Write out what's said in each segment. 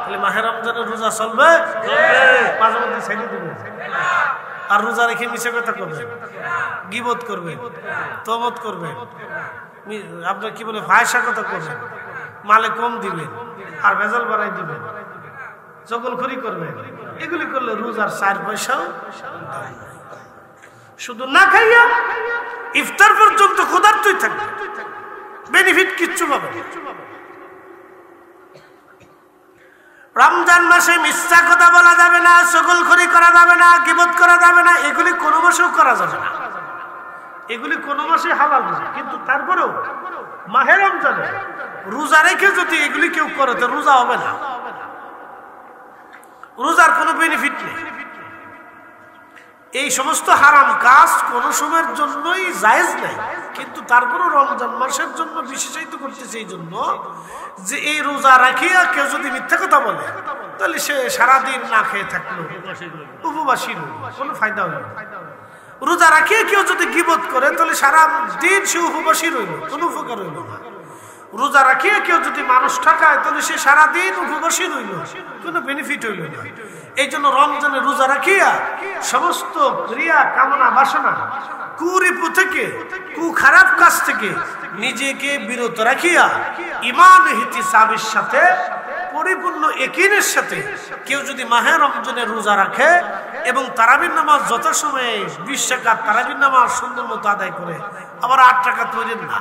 তাহলে মাহে রমজানের রোজা চলবে, মাঝে মধ্যে ছেড়ে দিবে, আর রোজা রেখে মিছে কথা করবে, গীবত করবে, তহমত করবে, আপনার কি বলে ফাহিশা কথা করবে, মালে কম দিবেন আর ভেজাল বাড়াই দিবেন, জগলখড়ি করবেন। এগুলি করলে রোজার 4 পয়সাও শুধু না খাইয়া ইফতার পর্যন্ত ক্ষুধার্তই থাকবে, বেনিফিট কিচ্ছু পাবে। রমজান মাসে মিথ্যা কথা বলা যাবে না, চগলখড়ি করা যাবে না, গীবত করা যাবে না, এগুলি কোনো মাসেও করা যাবে না, এগুলি কোনো মাসে হালাল না। কিন্তু তারপরেও মাহে রমজানে রোজা রেখে যদি এগুলি কেউ করে তো রোজা হবে না, রোজার কোনো বেনিফিট নেই। এই সমস্ত হারাম কাজ কোন সময়ের জন্যই জায়েজ নাই, কিন্তু তারপরও রমজান মাসের জন্য বিশেষায়িত করতেছে এই জন্য যে এই রোজা রাখিয়া কেউ যদি মিথ্যা কথা বলে তাহলে সে সারাদিন না খেয়ে থাকলো, উপবাসী কোনো ফায়দা হলো। রোজা রাখিয়া কেউ যদি গীবত করে তাহলে সারা দিন সে উপবাসী রইল, কোনো উপকার হইল না। রোজা রাখিয়া কেউ যদি মানুষ ঠকায় তাহলে সে সারাদিন উপবাসী রইল, কোনো বেনিফিট হইল না। এই জন্য রমজানে রোজা রাখিয়া সমস্ত ক্রিয়া কামনা বাসনা কুরিপু থেকে, কু খারাপ কাজ থেকে নিজেকে বিরত রাখিয়া ঈমান ইহতিসাবের সাথে, পরিপূর্ণ ইয়াকিনের সাথে কেউ যদি মাহে রমজানে রোজা রাখে এবং তারাবির নামাজ যথাসময়ে 20 রাকাত তারাবির নামাজ সুন্দর মতো আদায় করে, আবার 8 রাকাত পড়েন না।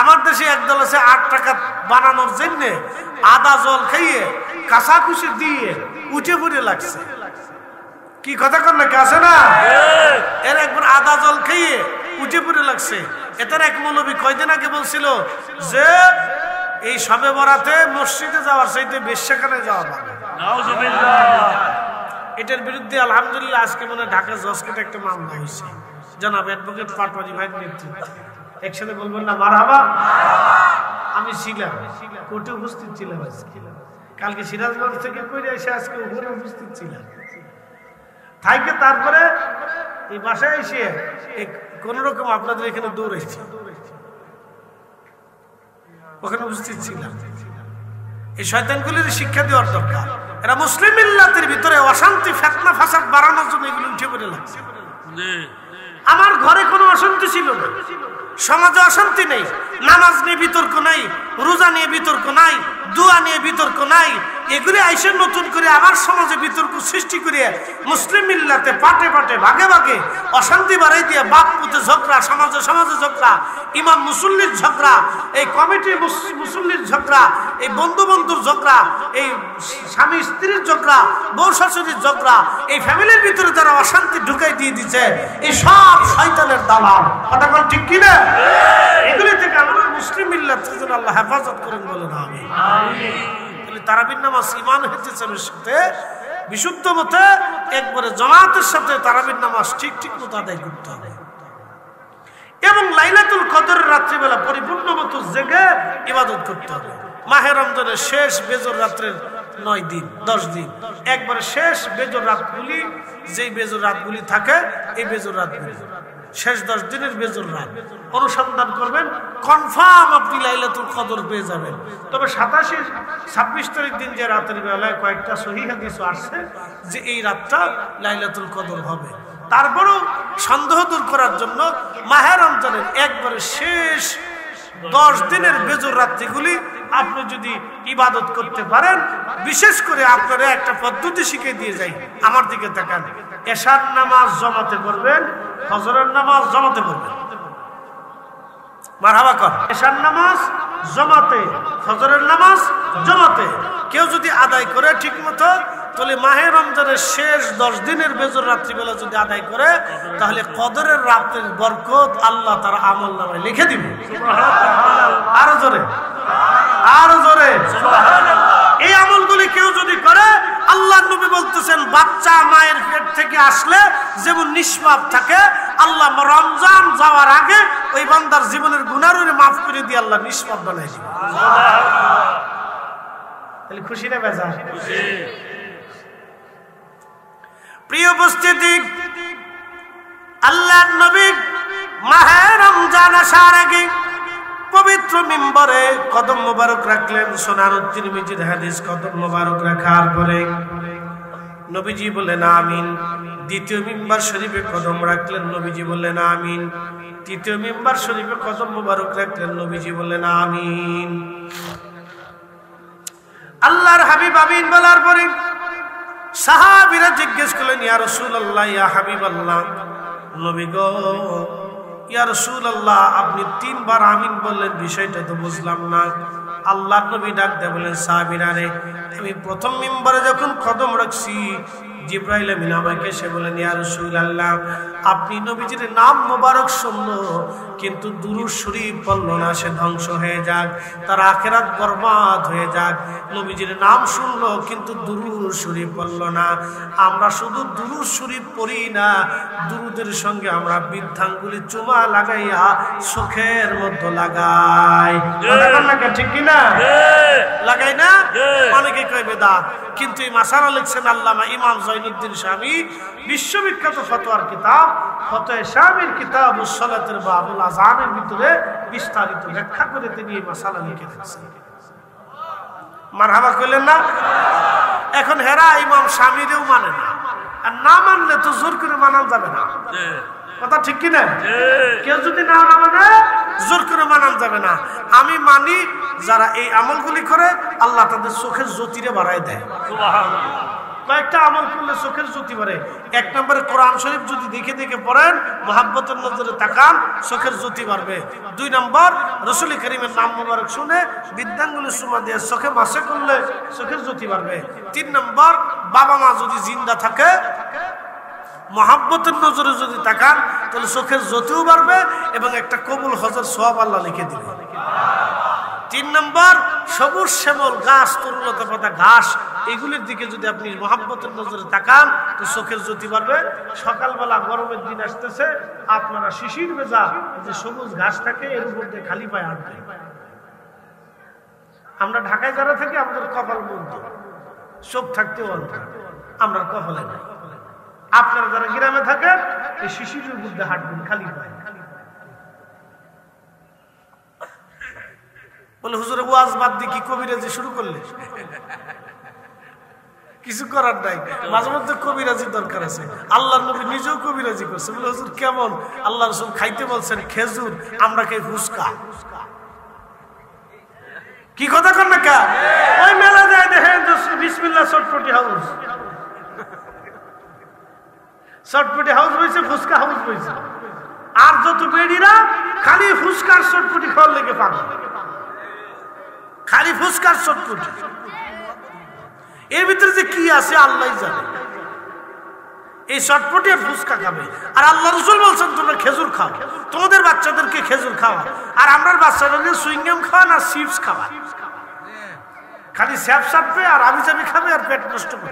আমার দেশে একদল আছে 8 রাকাত বানানোর জন্য আদা জল খাইয়ে কাঁচাকুচি দিয়ে উঠে পড়ে লাগছে। কি কথা কর নাকি আছে না, এর একবার আদা জল খাইয়ে উঠে পড়ে লাগছে। এটার এক মৌলবী কয়দিন আগে বলছিল যে এই শবে বরাতে মসজিদে যাওয়ার চাইতে বেশ্যাখানায় যাওয়া ভালো। এটার বিরুদ্ধে আলহামদুলিল্লাহ আজকে মনে ঢাকা জজকোর্টে একটা মামলা হয়েছে, জনাব অ্যাডভোকেট পাটোয়ারি ভাইয়ের নেতৃত্বে। একসাথে বলবেন না মারহাবা? আমি ছিলাম, কোর্টে উপস্থিত ছিলাম আজকে, কালকে সিরাজগঞ্জ থেকে কইরে এসে আজকে উপরে উপস্থিত ছিলাম। থাইকে তারপরে এই বাসায় এসে কোন রকম আপনাদের এখানে দৌড়েছি, ওখানে উপস্থিত ছিলাম। এই শয়তানগুলির শিক্ষা দেওয়ার দরকার। এরা মুসলিম মিল্লাতের ভিতরে অশান্তি ফিতনা ফাসাদ বাড়ানোর জন্য এগুলো উঠে পড়ে লাগছে। আমার ঘরে কোনো অশান্তি ছিল না, সমাজে অশান্তি নেই, নামাজ নিয়ে বিতর্ক নাই, রোজা নিয়ে বিতর্ক নাই, দোয়া নিয়ে বিতর্ক নাই। এগুলি আইসে নতুন করে আমার সমাজে বিতর্ক সৃষ্টি করে মুসলিম মিল্লাতে পাটে পাটে ভাগে ভাগে অশান্তি বাড়াই দিয়ে বাপ পুতে ঝগড়া, সমাজে সমাজে ঝগড়া, ইমাম মুসল্লির ঝগড়া, এই কমিটি মুসল্লির ঝগড়া, এই বন্ধু বন্ধুর ঝগড়া, এই স্বামী স্ত্রীর ঝগড়া, বউ শাশুড়ির ঝগড়া, এই ফ্যামিলির ভিতরে যারা অশান্তি ঢুকাই দিয়ে দিচ্ছে, এই সব শয়তানের দালাল। কথা বল ঠিক কিনা? এগুলি থেকে আমাদের মুসলিম মিল্লাতের জন্য আল্লাহ হেফাজত করেন বলেন আমিন। তারাবির নামাজ ঈমান ইহতিসাবের সাথে বিশুদ্ধ মতে একবারে জামাতের সাথে তারাবির নামাজ ঠিক ঠিক মতো আদায় করতে হবে এবং লাইলাতুল কদরের রাত্রিবেলা পরিপূর্ণ মতো জেগে ইবাদত করতে হবে। মাহে রমজানের শেষ বেজর রাত্রের 9 দিন 10 দিন একবারে শেষ বেজর রাতগুলি, যেই বেজর রাতগুলি থাকে এই বেজর রাতগুলি শেষ 10 দিনের বেজর রাত অনুসন্ধান করবেন, কনফার্ম আপনি লাইলাতুল কদর পেয়ে যাবেন। তবে 27-26 তারিখ দিন যে রাতের বেলায় কয়েকটা সহিহ হাদিস আসছে যে এই রাতটা লাইলাতুল কদর হবে। তারপরেও সন্দেহ দূর করার জন্য মাহে রমজানের একবারে শেষ 10 দিনের বেজর রাত্রিগুলি আপনি যদি ইবাদত করতে পারেন, বিশেষ করে আপনারা একটা পদ্ধতি শিখে দিয়ে যাই, আমার দিকে তাকান। এশার নামাজ জমাতে পড়বেন, ফজরের নামাজ জমাতে পড়বেন, মারহাবা কর। এশার নামাজ জমাতে, ফজরের নামাজ জমাতে কেউ যদি আদায় করে ঠিক মতো, তাহলে মাহে রমজানের শেষ 10 দিনের বেজর রাত্রিবেলা যদি আদায় করে, তাহলে কদরের রাতের বরকত আল্লাহ তার আমল নামায় লিখে দিবে। আরো জোরে, আরো জোরে। এই আমলগুলি কেউ যদি করে, আল্লাহর নবী বলতেছেন বাচ্চা মায়ের পেট থেকে আসলে যেমন নিষ্পাপ থাকে, আল্লাহ রমজান যাওয়ার আগে ওই বান্দার জীবনের গুনাহ মাফ করে দিয়ে আল্লাহ নিষ্পাপ বানাই দিবে। তাহলে খুশি না বেজার? খুশি। প্রিয় উপস্থিতি, আল্লাহর নবী মাহে রমজান আসার আগে পবিত্র মিম্বরে কদম মোবারক রাখলেন। সুনানুত তিরমিজির হাদিস, কদম মোবারক রাখার পরে নবীজি বললেন আমিন। দ্বিতীয় মিম্বার শরীফে কদম রাখলেন, নবীজি বললেন আমিন। তৃতীয় মিম্বার শরীফে কদম মোবারক রাখলেন, নবীজি বললেন আমিন। আল্লাহর হাবিব আমিন বলার পরে সাহাবীরা জিজ্ঞেস করলেন, ইয়া রাসূলুল্লাহ, ইয়া হাবিবাল্লাহ, নবী গো, ইয়া রাসূলুল্লাহ, আপনি তিনবার আমিন বললেন, বিষয়টা তো বুঝলাম না। আল্লাহর নবী ডাক দিয়ে বলেন, সাহাবীরা রে, আমি প্রথম মিম্বরে যখন কদম রাখছি, জিবরাইল আমিন আমাকে এসে বলেন, ইয়া রাসূলুল্লাহ, আপনি নবীজির নাম মোবারক শুনলো কিন্তু দুরূদ শরীফ পড়ল না, সে ধ্বংস হয়ে যাক, তার আখিরাত বরবাদ হয়ে যাক। নবীজির নাম শুনলো কিন্তু দুরূদ শরীফ পড়ল না। আমরা শুধু দুরূদ শরীফ পড়ি না, দুরূদের সঙ্গে আমরা বৃদ্ধাঙ্গুলি চুমা লাগাইয়া চোখের মধ্যে লাগাই। ঠিক কিনা? লাগাই না? অনেকে কয় বেদাত, কিন্তু এই মাসালা লিখছেন আল্লামা ইমাম জয়নুদ্দিন শামী, বিশ্ববিখ্যাত ফতোয়ার কিতাব ফতোয়া শামীর কিতাবুস সালাতের বাবুল আযানের ভিতরে বিস্তারিত ব্যাখ্যা করে তিনি এই মাসালা লিখে দিয়েছেন। মারহাবা কইলেন না? এখন হেরা ইমাম শামীরেও মানে না, আর না মানলে তো জোর করে মানানো যাবে না। কথা ঠিক কিনা? কেউ যদি না মানে জোর করে মানানো যাবে না। আমি মানি, যারা এই আমলগুলি করে আল্লাহ তাদের চোখের জ্যোতিরে বাড়ায় দেয়। কয়েকটা আমল করলে চোখের জ্যোতি বাড়ে। এক নম্বরে কোরআন শরীফ যদি দেখে দেখে পড়েন, মুহাব্বতের নজরে তাকান, চোখের জ্যোতি বাড়বে। দুই নম্বর, রাসূল করিমের নাম মোবারক শুনে বিদ্যাঙ্গুলি সুমা দিয়ে চোখে মাসে করলে চোখের জ্যোতি বাড়বে। তিন নম্বর, বাবা মা যদি জিন্দা থাকে, মুহাব্বতের নজরে যদি তাকান, তাহলে চোখের জ্যোতিও বাড়বে এবং একটা কবুল হজের সওয়াব আল্লাহ লিখে দিবে। তিন নম্বর, সবুজ শ্যামল গাছ, তরুলতা পাতা ঘাস, এগুলির দিকে যদি আপনি মুহাব্বতের নজরে তাকান, তো চোখের জ্যোতি বাড়বে। সকালবেলা গরমের দিন আসতেছে, আপনারা শিশির ভেজা যে সবুজ ঘাস থাকে, এর উপর দিয়ে খালি পায়ে হাঁটবেন। আমরা ঢাকায় যারা থাকি, আমাদের কপাল বন্ধ, চোখ থাকতেও অন্ধকার, আমরা কপালে নাই। আপনারা যারা গ্রামে থাকেন, এই শিশিরের উপর দিয়ে হাঁটবেন খালি পায়ে। বলে হুজুর ওয়াজ বাদ দিয়ে কি কবিরাজি শুরু করলে? কিছু করার নাই, মাঝে মধ্যে কবিরাজি দরকার আছে। আল্লাহর নবী নিজেও কবিরাজি করছে। বলে হুজুর কেমন? আল্লাহ রাসূল খাইতে বলছেন খেজুর, আমরা খাই ফুসকা। কি কথা কর না কা? ওই মেলা যায় দেখেন বিসমিল্লাহ চটপটি হাউস, চটপটি হাউস বইছে, ফুসকা হাউস বইছে। আর যত বেড়িরা খালি ফুসকার চটপটি খাওয়ার লেগে পাগল, খালি ফুসকার চটপটি। এর ভিতরে যে কি আছে আল্লাহ জানে। এই চটপটি আর ফুসকা খাবে, আর আল্লাহ রাসূল বলছেন তোমরা খেজুর খাও, তোমাদের বাচ্চাদেরকে খেজুর খাওয়া, আর আমরা বাচ্চাদেরকে সুইংগাম খাওয়া না চিপস খাওয়া। খালি স্যাপ সাপবে আর আমি যাবি খাবে আর পেট নষ্ট করবে।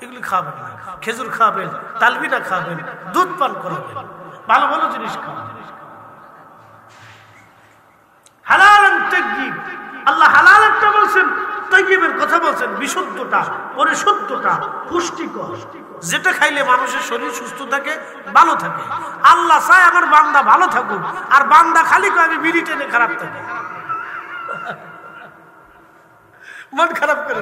এগুলি খাবেন না, খেজুর খাবেন, তালবিনা খাবেন, দুধ পান করাবেন, ভালো ভালো জিনিস খাবেন। হালালান তাইয়্যিব, আল্লাহ হালাল একটা বলছেন, তাইয়্যিবের কথা বলছেন, বিশুদ্ধটা, পরিশুদ্ধটা, পুষ্টিকর, যেটা খাইলে মানুষের শরীর সুস্থ থাকে, ভালো থাকে। আল্লাহ চায় আমার বান্দা ভালো থাকুক, আর বান্দা খালি কয় আমি বিড়ি টেনে খারাপ থাকে, মন খারাপ করে।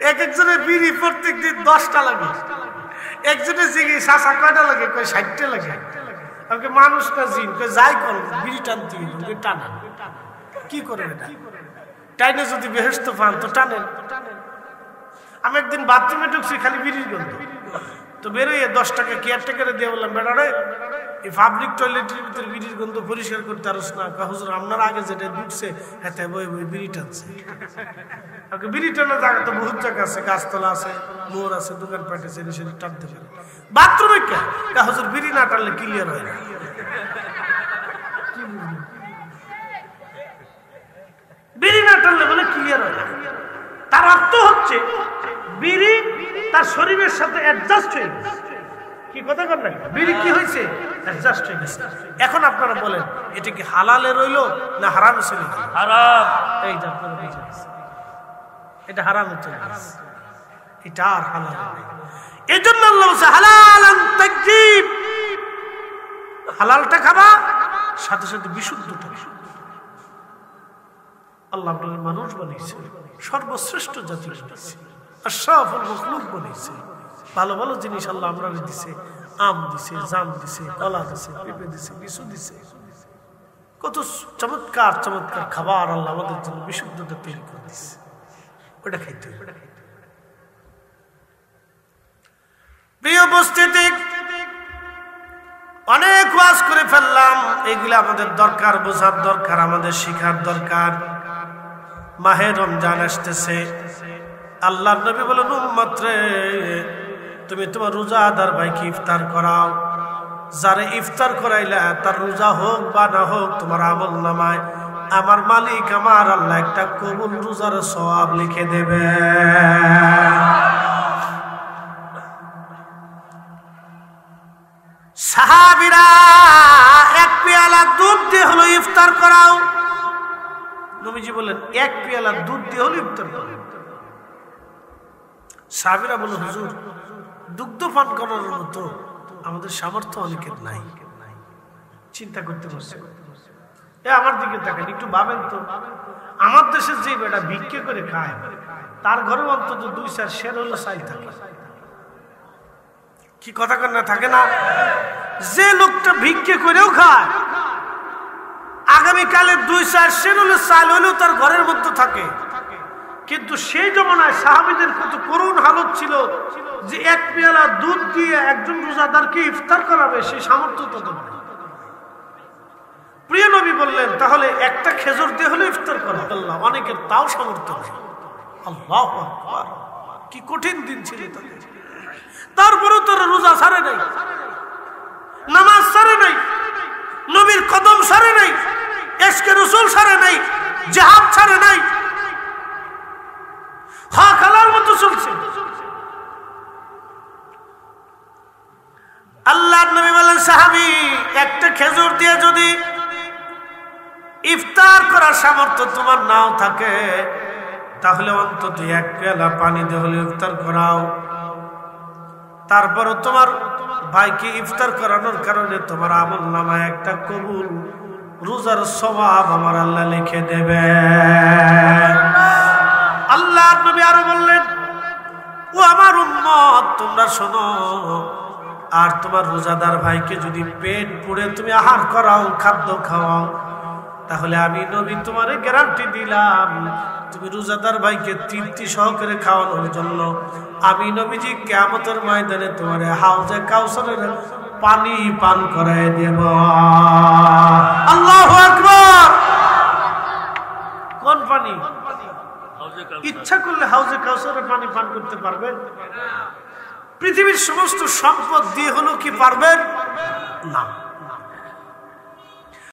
এক একজনের বিড়ি প্রত্যেক দিন 10টা লাগে, একজনের জিগি শাসা কয়টা লাগে, কয় 60টা লাগে। আমাকে মানুষ না জিন কয় যাই করো, বিড়ি টানতে টানেন। কি করবে এটা? টাইনে যদি বেহেশত পান তো টানেন। আমি একদিন বাথরুমে ঢুকছি, খালি বিড়ির গন্ধ, তো বেরোয় 10 টাকা কেয়ারটেকারে দিয়ে বললাম, বেটারে এই পাবলিক টয়লেটের ভিতরে বিড়ির গন্ধ পরিষ্কার করতে পারস না? হুজুর আপনার আগে যেটা ঢুকছে হাতে বই বই বিড়ি টানছে। বিড়ি টানার জায়গা তো বহুত জায়গা আছে, গাছতলা আছে, মোড় আছে, দোকানপাট আছে, সেটা টানতে পারে। বাথরুমে কে হুজুর বিড়ি না টানলে ক্লিয়ার হয় না। বিড়ি না টানলে বলে ক্লিয়ার হয় না। তার অর্থ হচ্ছে বিড়ি তার শরীরের সাথে অ্যাডজাস্ট হয়ে গেছে। কি কথা কর না? বিড়ি কি হয়েছে? অ্যাডজাস্ট হয়ে গেছে। এখন আপনারা বলেন, এটা কি হালালে রইলো না হারামে চলে গেল? হারাম। এই যে আপনারা বুঝে গেছেন, এটা হারামে চলে গেছে, এটা আর হালাল নেই। এই জন্য আল্লাহ বলছে হালালান তাইয়্যিব, হালালটা খাবা, সাথে সাথে বিশুদ্ধটা। আল্লাহ আপনাদের মানুষ বানিয়েছে, সর্বশ্রেষ্ঠ জাতি বানিয়েছে, আশরাফুল মাখলুক বানিয়েছে। ভালো ভালো জিনিস আল্লাহ আমরা দিছে, আম দিছে, জাম দিছে, কলা দিছে, পেঁপে দিছে, বিছু দিছে। কত চমৎকার চমৎকার খাবার আল্লাহ আমাদের জন্য বিশুদ্ধতা তৈরি করে দিচ্ছে, ওটা খাইতে হবে। প্রিয় উপস্থিতি, অনেক ওয়াজ করে ফেললাম, এগুলো আমাদের দরকার, বোঝার দরকার, আমাদের শিখার দরকার। মাহে রমজান আসতেছে, আল্লাহর নবী বলেন, উম্মত রে, তুমি তোমার রোজাদার ভাইকে ইফতার করাও। যারে ইফতার করাইলা তার রোজা হোক বা না হোক, তোমার আমল নামায় আমার মালিক আমার আল্লাহ একটা কবুল রোজার সওয়াব লিখে দেবে। সাহাবীরা এক পেয়ালা দুধ দিয়ে হলো ইফতার করাও। নবীজি বললেন, এক পেয়ালা দুধ দিয়ে হলো ইফতার করাও। সাহাবীরা বলল, হুজুর, দুগ্ধ পান করার মতো আমাদের সামর্থ্য অনেকের নাই। চিন্তা করতে বসছে, আমার দিকে তাকান, একটু ভাবেন তো, আমার দেশে যে বেটা ভিক্ষে করে খায়, তার ঘরে অন্তত 2-4 সের হলো চাল থাকে। কি কথা কন্যা থাকে না? যে লোকটা ভিক্ষে করেও খায়, আগামীকালে 2-4 সের হলো চাল হলেও তার ঘরের মধ্যে থাকে। কিন্তু সেই জমানায় সাহাবীদের কত করুণ হালত ছিল যে এক পেয়ালা দুধ দিয়ে একজন রোজাদারকে ইফতার করাবে, সেই সামর্থ্য তাদের নেই। প্রিয় নবী বললেন, তাহলে একটা খেজুর দিয়ে হলে ইফতার করা। আল্লাহ, অনেকের তাও সামর্থ্য নেই। আল্লাহু আকবার, কি কঠিন দিন ছিল তাদের। তারপরেও তারা রোজা ছাড়ে নাই, নামাজ ছাড়ে নাই, নবীর কদম ছাড়ে নাই, ইশকে রাসূল ছাড়ে নাই, জিহাদ ছাড়ে নাই, হক আল্লাহর মতো চলছে। আল্লাহর নবী বলেন, সাহাবী, একটা খেজুর দিয়ে যদি ইফতার করার সামর্থ্য তোমার নাও থাকে, তাহলে অন্তত এক পেয়ালা পানি দিয়ে হলে ইফতার করাও। তারপরও তোমার ভাইকে ইফতার করানোর কারণে তোমার আমল নামায় একটা কবুল রোজার সওয়াব আমার আল্লাহ লিখে দেবে। আল্লাহর নবী আরো বললেন, ও আমার উম্মত, তোমরা শোনো, আর তোমার রোজাদার ভাইকে যদি পেট পুড়ে তুমি আহার করাও, খাদ্য খাওয়াও, তাহলে আমি নবী তোমারে গ্যারান্টি দিলাম, তুমি রোজাদার ভাইকে তৃপ্তি সহকারে খাওয়ানোর জন্য আমি নবীজি কিয়ামতের ময়দানে তোমারে হাউজে কাউসারের পানি পান করায় দেব। আল্লাহু আকবার। কোন পানি? ইচ্ছা করলে হাউজে কাউসারের পানি পান করতে পারবেন? পৃথিবীর সমস্ত সম্পদ দিয়ে হলো কি পারবেন না।